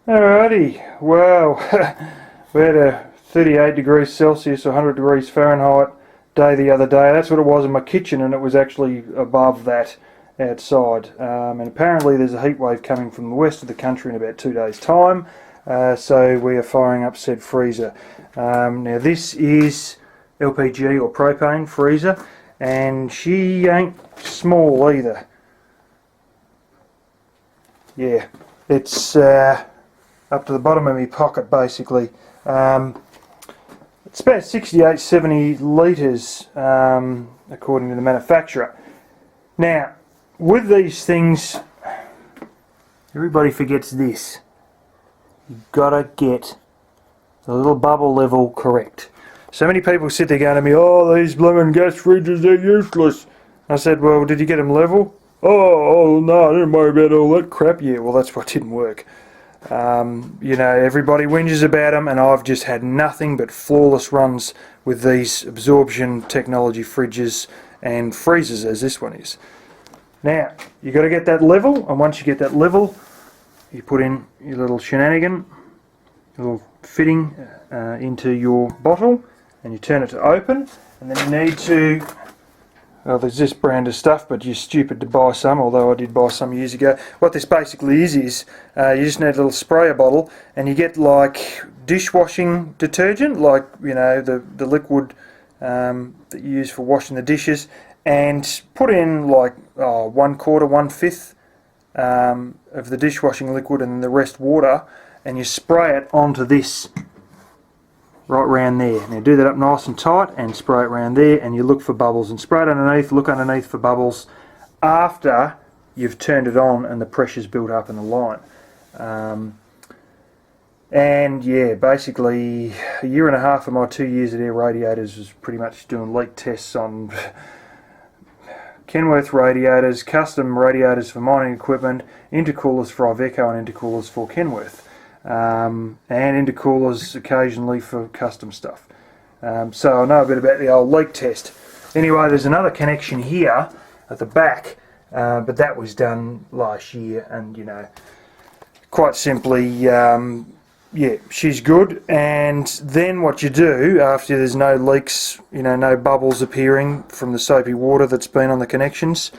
Alrighty, well, we had a 38 degrees Celsius or 100 degrees Fahrenheit day the other day. That's what it was in my kitchen, and it was actually above that outside. And apparently there's a heat wave coming from the west of the country in about 2 days' time, so we are firing up said freezer. Now this is LPG or propane freezer, and she ain't small either. Yeah, it's up to the bottom of my pocket basically. It's about 68-70 litres according to the manufacturer. Now with these things, everybody forgets this: you've got to get the little bubble level correct. So many people sit there going to me, "Oh, these blooming gas fridges, they're useless." I said, "Well, did you get them level?" Oh no, I didn't worry about all that crap. Yeah, well, that's what didn't work. You know, everybody whinges about them, and I've just had nothing but flawless runs with these absorption technology fridges and freezers, as this one is. Now, you got to get that level, and once you get that level, you put in your little shenanigan, your little fitting into your bottle, and you turn it to open, and then you need to, well, there's this brand of stuff, but you're stupid to buy some, although I did buy some years ago. What this basically is you just need a little sprayer bottle, and you get like dishwashing detergent, like, you know, the liquid that you use for washing the dishes, and put in like 1/4, 1/5 of the dishwashing liquid and the rest water, and you spray it onto this right round there. Now do that up nice and tight and spray it around there, and you look for bubbles and spray it underneath. Look underneath for bubbles after you've turned it on and the pressure's built up in the line. And yeah, basically a year and a half of my 2 years at Air Radiators was pretty much doing leak tests on Kenworth radiators, custom radiators for mining equipment, intercoolers for Iveco and intercoolers for Kenworth. And intercoolers occasionally for custom stuff. So I know a bit about the old leak test. Anyway, there's another connection here at the back, but that was done last year, and you know, quite simply, yeah, she's good. And then what you do after there's no leaks, you know, no bubbles appearing from the soapy water that's been on the connections,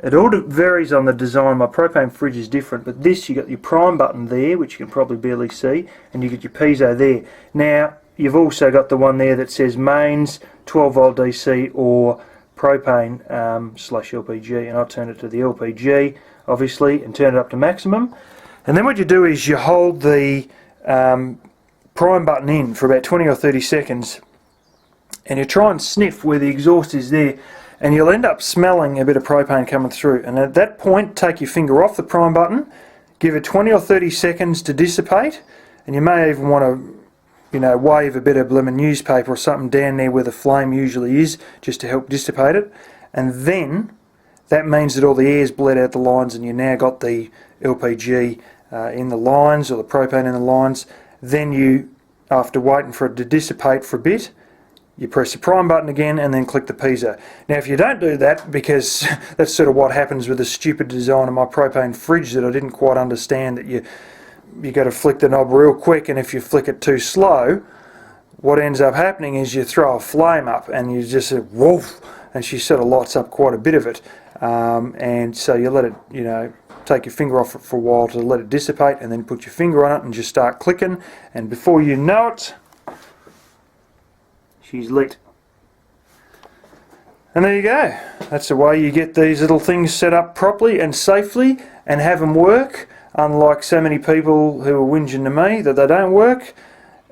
it all varies on the design. My propane fridge is different, but this, you got your prime button there, which you can probably barely see, and you get your piezo there. Now you've also got the one there that says mains, 12 volt DC, or propane slash LPG, and I've turned it to the LPG obviously and turn it up to maximum. And then what you do is you hold the prime button in for about 20 or 30 seconds, and you try and sniff where the exhaust is there, and you'll end up smelling a bit of propane coming through. And at that point, take your finger off the prime button, give it 20 or 30 seconds to dissipate, and you may even want to, you know, wave a bit of blooming newspaper or something down there where the flame usually is, just to help dissipate it. And then that means that all the air's bled out the lines, and you now got the LPG in the lines, or the propane in the lines. Then you, after waiting for it to dissipate for a bit, you press the prime button again and then click the piezo. Now if you don't do that, because that's sort of what happens with the stupid design of my propane fridge that I didn't quite understand, that you got to flick the knob real quick, and if you flick it too slow, what ends up happening is you throw a flame up, and you just say woof, and she sort of lights up quite a bit of it. And so you let it, you know, take your finger off it for a while to let it dissipate, and then put your finger on it and just start clicking, and before you know it, she's lit. And there you go. That's the way you get these little things set up properly and safely and have them work, unlike so many people who are whinging to me that they don't work,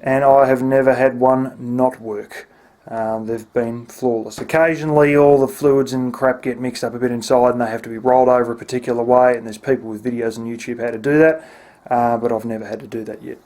and I have never had one not work. They've been flawless. Occasionally all the fluids and crap get mixed up a bit inside, and they have to be rolled over a particular way, and there's people with videos on YouTube how to do that, but I've never had to do that yet.